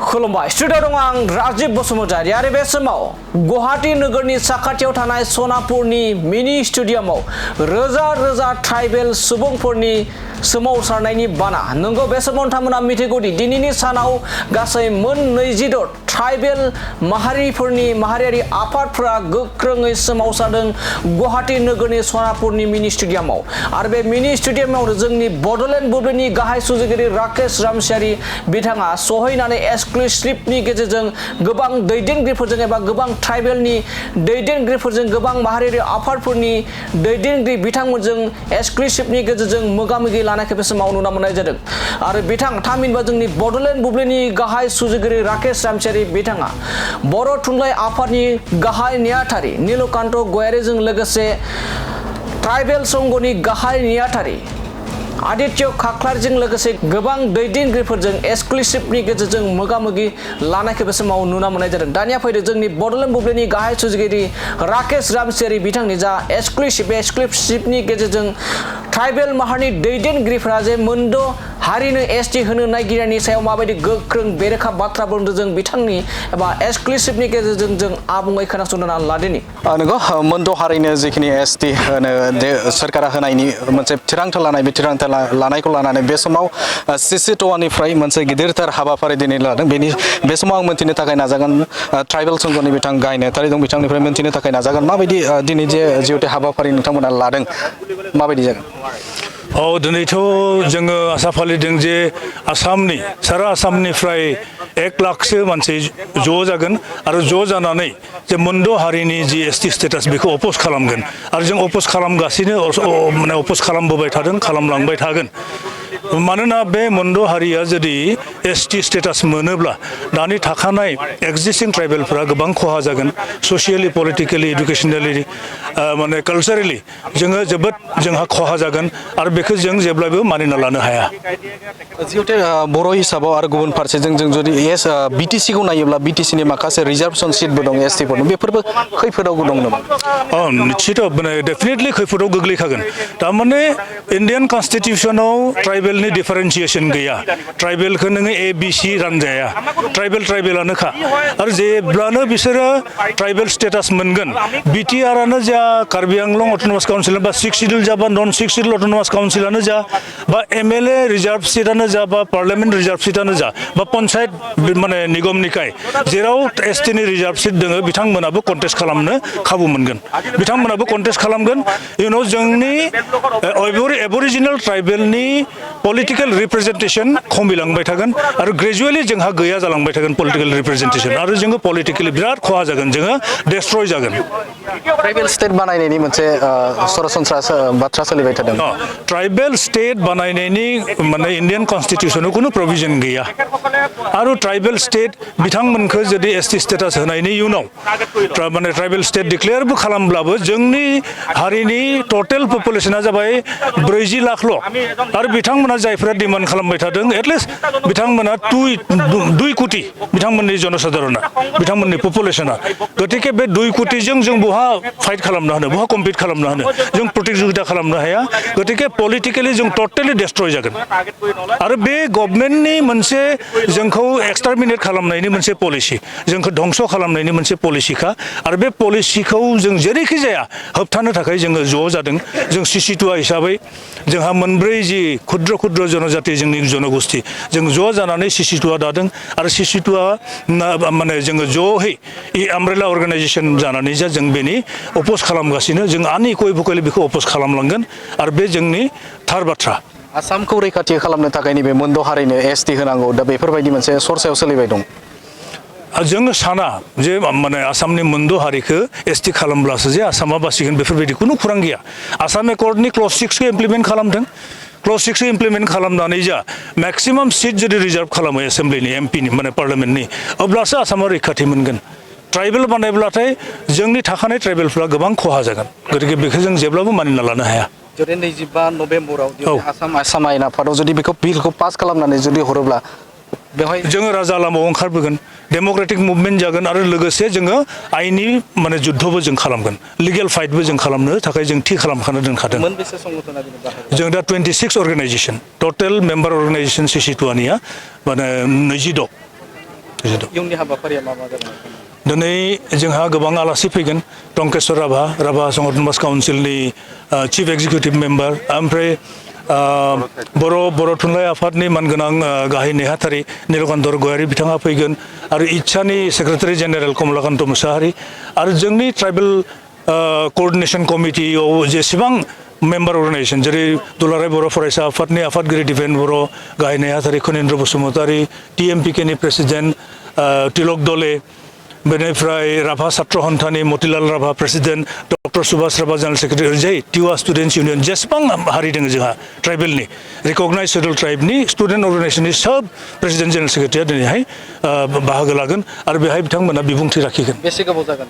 खुलुमबाय स्टुडिअ दं आं राजीव बसुमतारी आरो बे समाव गुवाहाटी नोगोरनि साखाथियाव थानाय सनापुरनि मिनि स्टेडियामाव रोजा रोजा ट्राइबेल सुबुंफोरनि सोमावसारनायनि बाना नंगौ बे समाव नोंथांमोना मिथिगौदि दिनैनि सानाव गासै मोन 26 ट्राइबेल माहारियारि आफादफोरा गोख्रोङै सोमावसारदों गुवाहाटी नोगोरनि सनापुरनि मिनि स्टेडियामाव आरो बे मिनि स्टेडियामाव जोंनि बडलेण्ड बुब्लिनि गाहाय सुजुगिरि राकेश रामसियारि बिथाङा सहैनानै एक्सक्लुसिभनि गेजेरजों गोबां दैदेनगिरिफोरजों एबा गोबां ट्राइबेलनि दैदेनगिरिफोरजों गोबां माहारियारि आफादफोरनि दैदेनगिरि बिथांमोनजों एक्सक्लुसिभनि गेजेरजों मोगा-मोगि लानायखौ बे समाव नुनो मोननाय जादों आरो बिथां थामहिनबा जोंनि बडलेण्ड बुब्लिनि गाहाय सुजुगिरि राकेश रामसियारि बिथाङा बर' थुनलाइ आफादनि गाहाय नेहाथारि नीलकान्त गयारीजों लोगोसे ट्राइबेल संघनि गाहाय नेहाथारि आदित्य खाख्लारजों लोगोसे गोबां दैदेनगिरिफोरजों एक्सक्लुसिभनि गेजेरजों मोगा-मोगि लानायखौ बे समाव नुनो मोननाय जादों। दानिया फैदो जोंनि बडलेण्ड बुब्लिनि गाहाय सुजुगिरि राकेश रामसियारि बिथांनि जा एक्सक्लुसिभनि गेजेरजों ट्राइबेल माहारिनि दैदेनगिरिफोरा जे मोनद' हारिनो एसटि होनो नागिरनायनि सायाव माबायदि गोख्रों बेरेखा बाथ्रा बुंदों जों बिथांनि एबा एक्सक्लुसिभनि गेजेरजों जों आबुङै खोनासंना लादिनि। नंगौ मोनद' हारिनो जिखिनि एसटि होनो सरकारा होनायनि मोनसे थिरांथा लानाय बे थिरांथा लानायखौ लानानै बे समाव CCTOA मोनसे गिदिरथार हाबाफारि दिनै लादों बे समाव आं मोनथिनो थाखाय नाजागोन ट्राइबेल संघनि बिथां गाहाय नेहाथारि दं बिथांनिफ्राय मोनथिनो थाखाय नाजागोन माबायदि दिनै जे जिहेतु हाबाफारि नोंथांमोना लादों माबायदि जागोन। दिनैथ' जोङो आसा फालिदों जे आसामनि सारा आसामनिफ्राय 1 लाखसो मानसि ज' जागोन आरो ज' जानानै जे मोनद' हारिनि जि एसटि स्टेटास बेखौ अपोज खालामगोन आरो जों अपोज खालामगासिनो माने अपोज खालामबोबाय थादों खालामलांबाय थागोन मानोना बे मोनद' हारिया जुदि एसटि स्टेटास मोनोब्ला दानि थाखानाय एक्जिस्टिं ट्राइबेलफोरा गोबां खहा जागोन ससियेलि पलिटिकेलि इडुकेसनेलि माने कालचारेलि जोबोद जोंहा खहा जागोन आरो बेखौ जों जेब्लाबो मानिना लानो हाया। जिहेतु बर' हिसाबाव आरो गुबुन फारसेजों जों जुदि बिटिसिखौ नायोब्ला बिटिसिनि माखासे रिजार्भेसन सिटबो दं एसटिफोर दं बेफोरबो खैफोदाव दं नामा? निश्चित माने डेफिनेटलि खैफोदाव गोग्लैखागोन थारमाने इण्डियान कनस्टिटिउसनाव ट्राइबेलनि डिफारेन्सिएसन गैया ट्राइबेलखौ नोङो ABC रानजाया ट्राइबेलानोखा आरो जेब्लानो बिसोरो ट्राइबेल स्टेटास मोनगोन बिटिआरआनो जा कार्बि आंलं अट'नमास काउन्सिल बा 6 शिड्युल जा बा नन 6 शिड्युल अट'नमास काउन्सिलानो जा बा MLA रिजार्भ सीटानो जा बा पार्लियामेन्ट रिजार्भ सीटानो जा बा पन्चायत माने निगम निकाय जेराव एसटिनि रिजार्भ सीट दङ बिथांमोनाबो कन्टेस्ट खालामनो खाबु मोनगोन बिथांमोनाबो कन्टेस्ट खालामगोन इयुनाव जोंनि एबरिजिनेल ट्राइबेलनि पलिटिकेल रिप्रेजेन्टेसन खमिलांबाय थागोन आरो ग्रेजुवेलि जोंहा गैया जालांबाय थागोन पलिटिकेल रिप्रेजेन्टेसन आरो जोङो पलिटिकेलि बिराद खहा जागोन जोङो डेस्ट्रय जागोन। ट्राइबेल स्टेट बानायनायनि मोनसे सरासनस्रा बाथ्रा सोलिबाय थादों। ट्राइबेल स्टेट बानायनायनि माने इण्डियान कनस्टिटिउसनाव खुनु प्रभिजन गैया आरो ट्राइबेल स्टेट बिथांमोनखौ जुदि एसटि स्टेटास होनायनि उनाव माने ट्राइबेल स्टेट डिक्लेयारबो खालामब्लाबो जोंनि हारिनि टटेल पपुलेसना जाबाय 40 लाखल' आरो बिथांमोना जायफोरा डिमान्ड खालामबाय थादों एटलिस्ट बिथांमोना 2 कोटि बिथांमोननि जनसाधारना बिथांमोननि पपुलेसना गतिके बे 2 कोटिजों जों बहा फाइट खालामनो हानो बहा कम्पिट खालामनो हानो जों प्रतियोगिता खालामनो हाया गतिके पलिटिकेलि जों टटेलि डेस्ट्रय जागोन आरो बे गभर्नमेन्टनि मोनसे जोंखौ एक्सटारमिनेट खालामनायनि मोनसे पलिसि जोंखौ धंस खालामनायनि मोनसे पलिसिखा आरो बे पलिसिखौ जों जेरैखि जाया होबथानो थाखाय जोङो ज' जादों जों CCTOA हिसाबै जोंहा मोनब्रै जि क्षुद्र जनजाति जोंनि जनगोष्ठी जों ज' जानानै CCTOA दादों आरो CCTOA माने जोङो ज'है आमब्रेला अर्गानाइजेसन जानानै जों बेनि अपोज खालामगासिनो जों आनइकुइभकेलि बेखौ अपोज खालामलांगोन आरो बे जोंनि थार बाथ्रा। आसामखौ रैखाथि खालामनो थाखाय नैबे मोनद' हारिनो एसटि होनांगौ दा बेफोरबायदि मोनसे सरसायाव सोलिबाय दं। जोङो साना जे माने आसामनि मोनद' हारिखौ एसटि खालामब्लासो जे आसामा बासिगोन बेफोरबायदि खुनु खुरां गैया आसाम एकर्डनि क्लज 6खौ इमप्लिमेन्ट खालामदों क्लज 6खौ इमप्लिमेन्ट खालामनानै जा मेक्सिमाम सिट जुदि रिजार्भ खालामो एसेम्ब्लिनि एमपिनि माने पार्लियामेन्टनि अब्लासो आसामा रैखाथि मोनगोन ट्राइबेल बानायब्लाथाय जोंनि थाखानाय ट्राइबेलफ्रा गोबां खहा जागोन गतिके बेखौ जों जेब्लाबो मानिना लानो हाया। जुदि 25 नभेम्बराव आसाम आयेन आफादाव जुदि बेखौ बिलखौ पास खालामनानै जुदि हरोब्ला बेवहाय जोङो राजा लामायाव ओंखारबोगोन डेम'क्रेटिक मुभमेन्ट जागोन आरो लोगोसे जोङो आइननि माने जुद्धबो जों खालामगोन लिगेल फाइटबो जों खालामनो थाखाय जों थि खालामखानो दोनखादों। जों दा 26 अर्गानाइजेसन टटेल मेम्बार अर्गानाइजेसन CCTOAनिया माने 26 प्रेक्टिस दं इयुननि हाबाफारिया मा मा जागोन दिनै जोंहा गोबां आलासि फैगोन टंकेश्वर राभा संगठन काउन्सिलनि चिफ एक्जिकिउटिभ मेम्बार ओमफ्राय बर' थुनलाइ आफादनि मानगोनां गाहाय नेहाथारि नीलकण्ठ गयारी बिथाङा फैगोन आरो इच्छानि सेक्रेटारि जेनेरेल कमलाकान्त मुसाहारि आरो जोंनि ट्राइबेल कोअर्डिनेशन कमिटियाव जेसेबां मेम्बार अर्गानाइजेशन जेरै दुलाराय बर' फरायसा आफादनि आफादगिरि दिपेन बर' गाहाय नेहाथारि खनीन्द्र बसुमतारी TMPKनि प्रेसिडेन्ट तिलक दले बेनिफ्राय राभा छात्र हन्थानि Motilal Rabha president doctor Subhash Rabha general secretary ओरैजाय टिवा स्टुडेन्ट्स इउनियन जेसेबां हारि दङ जोंहा ट्राइबेलनि रिकगनाइज शेड्युल ट्राइबनि स्टुडेन्ट अर्गानाइजेशननि सब प्रेसिडेन्ट जेनेरेल सेक्रेटारिया दिनैहाय बाहागो लागोन आरो बेहाय बिथांमोना बिबुंथि लाखिगोन बेसे गोबाव जागोन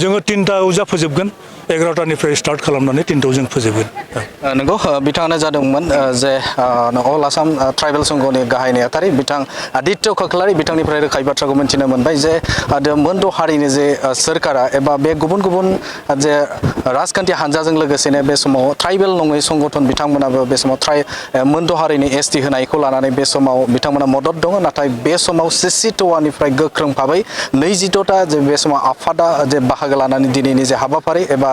जोङो 3टायाव जा फोजोबगोन 11टानिफ्राय स्टार्ट खालामनानै 3टायाव जों फोजोबगोन नंगौ बिथाङानो जादोंमोन जे अल आसाम ट्राइबेल संघनि गाहाय नेहाथारि बिथां आदित्य कक्लारि बिथांनिफ्राय रोखायै बाथ्राखौ मिन्थिनो मोनबाय जे मोनद' हारिनि जे सोरखारा एबा बे गुबुन गुबुन जे राजखान्थि हान्जाजों लोगोसेनो बे समाव ट्राइबेल नङै संगठन बिथांमोनाबो बे समाव मोनद' हारिनि ST होनायखौ लानानै बे समाव बिथांमोना मदद दङ नाथाय बे समाव CCTOA गोख्रों भाबै 22टा जे बे समाव आफादा जे बाहागो लानानै दिनैनि जे हाबाफारि एबा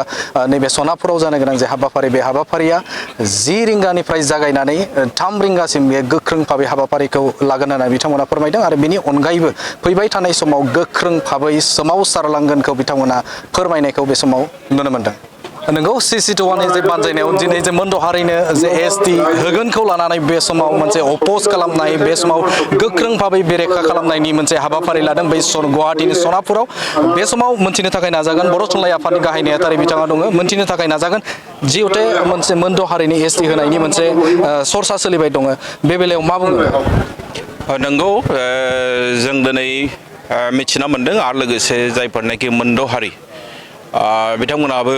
नैबे सनापुराव जानो गोनां जे हाबाफारि बे हाबाफारिया 10 रिंगानिफ्राय जागायनानै 3 रिंगासिम बे गोख्रों भाबै हाबाफारिखौ लागोन होननानै बिथांमोना फोरमायदों आरो बेनि अनगायैबो फैबाय थानाय समाव गोख्रों भाबै सोमावसारलांगोनखौ बिथांमोना फोरमायनायखौ बे समाव नुनो मोनदों नंगौ CCTOA जे बानजायनायाव दिनै जे मोनद' हारिनो जे ST होगोनखौ लानानै बे समाव मोनसे अपोज खालामनाय बे समाव गोख्रों भाबै बेरेखा खालामनायनि मोनसे हाबाफारि लादों बै गुवाहाटीनि सनापुराव बे समाव मोनथिनो थाखाय नाजागोन बर' थुनलाइ आफादनि गाहाय नेहाथारि बिथाङा दङ मोनथिनो थाखाय नाजागोन जिहेथु मोनसे मोनद' हारिनि ST होनायनि मोनसे सरसा सोलिबाय दङ बे बेलायाव मा बुङो नंगौ जों दिनै मिथिना मोनदों आरो लोगोसे जायफोरनाखि मोनद' हारि बिथांमोनाबो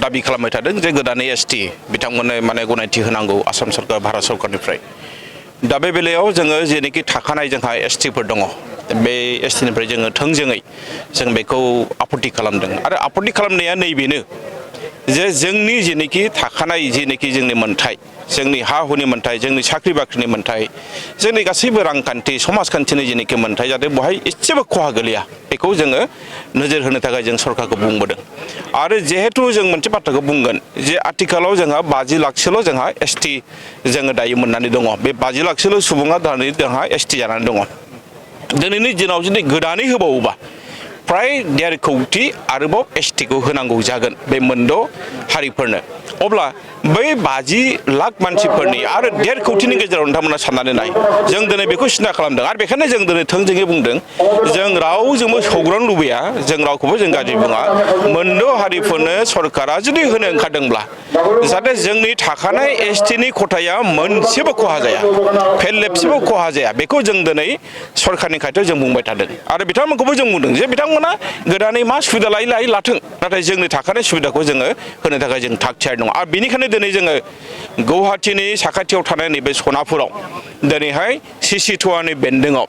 दाबि खालामबाय थादों जे गोदानै ST बिथांमोननो माने गनायथि होनांगौ आसाम सरकार भारत सरकारनिफ्राय दा बे बेलायाव जोङो जेनोखि थाखानाय जोंहा STफोर दङ बे STनिफ्राय जोङो थोंजोङै जों बेखौ आपत्ति खालामदों आरो आपत्ति खालामनाया नैबेनो जे जोंनि जेनोखि थाखानाय जेनोखि जोंनि मोन्थाय जोंनि हा हुनि मोन्थाय जोंनि साख्रि बाख्रिनि मोन्थाय जोंनि गासैबो रांखान्थि समाजखान्थिनि जेनोखि मोन्थाय जाहाथे बेवहाय एसेबो खहा गोलैया बेखौ जोङो नोजोर होनो थाखाय जों सरकारखौ बुंबोदों आरो जिहेतु जों मोनसे बाथ्राखौ बुंगोन जे आथिखालाव जोंहा 50 लाखसोल' जोंहा ST जोङो दायो मोननानै दङ बे 50 लाखसोल' सुबुङा दानि जोंहा ST जानानै दङ दिनैनि दिनाव जुदि गोदानै होबावोबा प्राय 1.5 कौटि आरोबाव STखौ होनांगौ जागोन बे मोनद' हारिफोरनो अब्ला बै 50 लाख मानसिफोरनि आरो 1.5 कौटिनि गेजेराव नोंथांमोना साननानै नाय जों दिनै बेखौ सिन्था खालामदों आरो बेखायनो जों दिनै थोंजोङै बुंदों जों रावजोंबो सौग्रावनो लुबैया जों रावखौबो जों गाज्रि बुङा मोनद' हारिफोरनो सरकारा जुदि होनो ओंखारदोंब्ला जाहाथे जोंनि थाखानाय STनि खथाया मोनसेबो खहा जाया फेरलेबसेबो खहा जाया बेखौ जों दिनै सरकारनि खाथियाव जों बुंबाय थादों आरो बिथांमोनखौबो जों बुंदों जे बिथांमोना गोदानै मा सुबिदा लायै लाथों नाथाय जोंनि थाखानाय सुबिदाखौ जोङो होनो थाखाय जों थाग-थियारि दङ आरो बेनिखायनो दिनै जोङो गुवाहाटीनि साखाथियाव थानाय नैबे सनापुराव दिनैहाय CCTOAनि बेन्दोङाव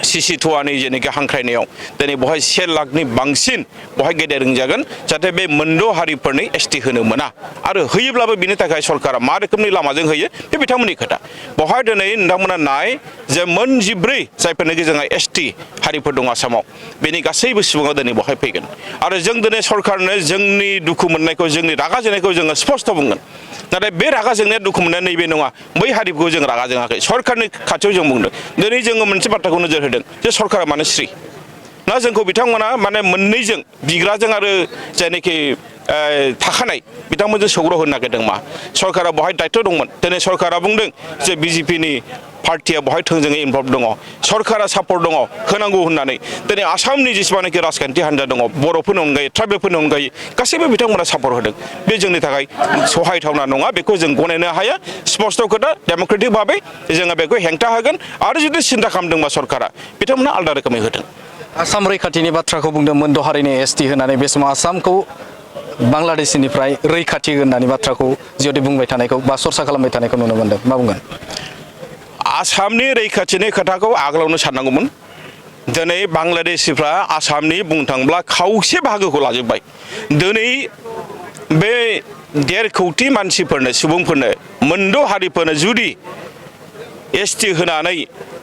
CCTOAनि जेनोखि हांख्रायनायाव दिनै बेवहाय 1 लाखनि बांसिन बेवहाय गेदेरिं जागोन जाहाथे बे मोनद' हारिफोरनि ST होनो मोना आरो होयोब्लाबो बिनि थाखाय सरकारा मा रोखोमनि लामाजों होयो बे बिथांमोननि खोथा बेवहाय दिनै नोंथांमोना नाय जे मोन 14 जायफोरनाखि जोंहा ST हारिफोर दं आसामाव बेनि गासैबो सुबुङा दिनै बेवहाय फैगोन आरो जों दिनै सरकारनो जोंनि दुखु मोननायखौ जोंनि रागा जोंनायखौ जोङो स्पष्ट बुंगोन नाथाय बे रागा जोंनाया दुखु मोननाया नैबे नङा बै हारिफोरखौ जों रागा जोङाखै सरकारनि खाथियाव जों बुंदों दिनै जोङो मोनसे बाथ्राखौ नोजोर होदों जे सरकारा मानो स्रि ना जोंखौ बिथांमोना माने मोननैजों बिग्राजों आरो जायनाखि थाखानाय बिथांमोनजों सौग्राव होनो नागिरदों मा सरकारा बेवहाय दायित्व दंमोन दिनै सरकारा बुंदों जे BJPनि पार्टिया बेवहाय थोंजोङै इनभल्भ दङ सरकारा सापर्ट दङ होनांगौ होननानै दिनै आसामनि जेसेबांनाखि राजखान्थि हान्जा दङ बर'फोरनि अनगायै ट्राइबेलफोरनि अनगायै गासैबो बिथांमोना सापर्ट होदों बे जोंनि थाखाय सहायथावना नङा बेखौ जों गनायनो हाया स्पष्ट खोथा डेम'क्रेटिक भाबै जोङो बेखौ हेंथा होगोन आरो जुदि सिन्था खालामदोंबा सरकारा बिथांमोना आलादा रोखोमै होदों आसाम रैखाथिनि बाथ्राखौ बुंदों मोनद' हारिनि ST होनानै बे समाव आसामखौ बांलादेशनिफ्राय रैखाथि होननानै बाथ्राखौ जिहेतु बुंबाय थानायखौ बा सरसा खालामबाय थानायखौ नुनो मोनदों मा बुंगोन आसामनि रैखाथिनि खोथाखौ आगोलावनो साननांगौमोन दिनै बांलादेशिफ्रा आसामनि बुंनो थाङोब्ला खावसे बाहागोखौ लाजोब्बाय दिनै बे 1.5 कौटि मानसिफोरनो सुबुंफोरनो मोनद' हारिफोरनो जुदि एसटि होनानै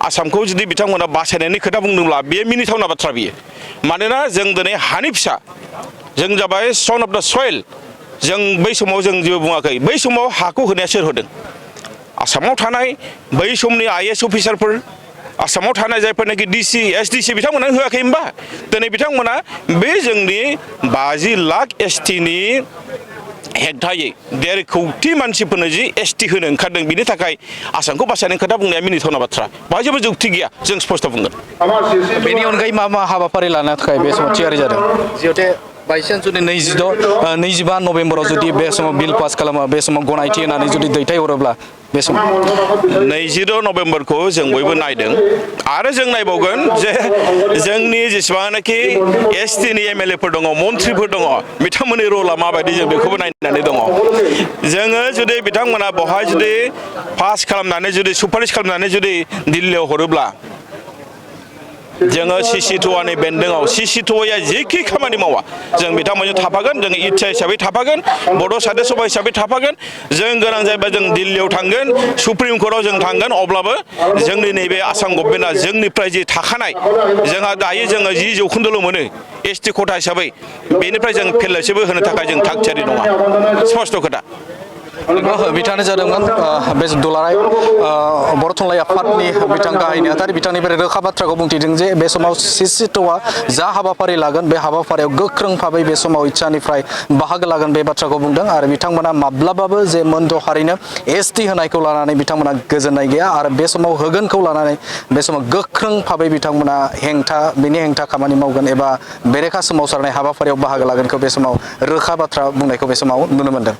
आसामखौ जुदि बिथांमोना बासायनायनि खोथा बुंदोंब्ला बे मिनिथावना बाथ्रा बियो मानोना जों दिनै हानि फिसा जों जाबाय सन अफ द सयल जों बै समाव जों जेबो बुङाखै बै समाव हाखौ होनाया सोर होदों आसामाव थानाय बै समनि IAS अफिसारफोर आसामाव थानाय जायफोरनाखि DC SDC बिथांमोना होआखै होनबा दिनै बिथांमोना बे जोंनि 50 लाख STनि हेक्टायै 1.5 कौटि मानसिफोरनो जि ST होनो ओंखारदों बिनि थाखाय आसामखौ बासायनायनि खोथा बुंनाया मिनिथावना बाथ्रा बाहाय जेबो जुक्ति गैया जों स्पष्ट बुंगोन बेनि अनगायै मा हाबाफारि लानो थाखाय बे समाव थियारि जादों जिहेतु बायचान्स जुदि 25 नभेम्बराव जुदि बे समाव बिल पास खालामो बे समाव गनायथि होनानै जुदि दैथायहरोब्ला बे समाव 22 नभेम्बरखौ जों बयबो नायदों आरो जों नायबावगोन जे जोंनि जेसेबांनाखि STनि MLAफोर दङ मन्थ्रिफोर दङ बिथांमोननि रला माबायदि जों बेखौबो नायनानै दङ जोङो जुदि बिथांमोना बहाय जुदि पास खालामनानै जुदि सुपारिश खालामनानै जुदि दिल्लीयाव हरोब्ला जोङो CCTOAनि बेन्दोंआव CCTOA जेखि खामानि मावा जों बिथांमोनजों थाफागोन जों इच्छा हिसाबै थाफागोन बड' साहित्य सभा हिसाबै थाफागोन जों गोनां जायोबा जों दिल्लीयाव थांगोन सुप्रिम कर्टआव जों थांगोन अब्लाबो जोंनि नैबे आसाम गभर्नमेन्टआ जोंनिफ्राय जि थाखानाय जोंहा दायो जोङो 10% मोनो ST खथा हिसाबै बेनिफ्राय जों फेरलेबसेबो होनो थाखाय जों थाग थियारि नङा स्पष्ट खोथा बिथाङानो जादोंमोन बे दुलाराय बर' थुनलाइ आफादनि बिथां गाहाय नेहाथारि बिथांनिफ्राय रोखा बाथ्राखौ बुंथिदों जे बे समाव CCTOA जा हाबाफारि लागोन बे हाबाफारियाव गोख्रों भाबै बे समाव इच्छानिफ्राय बाहागो लागोन बे बाथ्राखौ बुंदों आरो बिथांमोना माब्लाबाबो जे मोनद' हारिनो ST होनायखौ लानानै बिथांमोना गोजोननाय गैया आरो बे समाव होगोनखौ लानानै बे समाव गोख्रों भाबै बिथांमोना बेनि हेंथा खामानि मावगोन एबा बेरेखा सोमावसारनाय हाबाफारियाव बाहागो लागोनखौ बे समाव रोखा बाथ्रा बुंनायखौ बे समाव नुनो मोनदों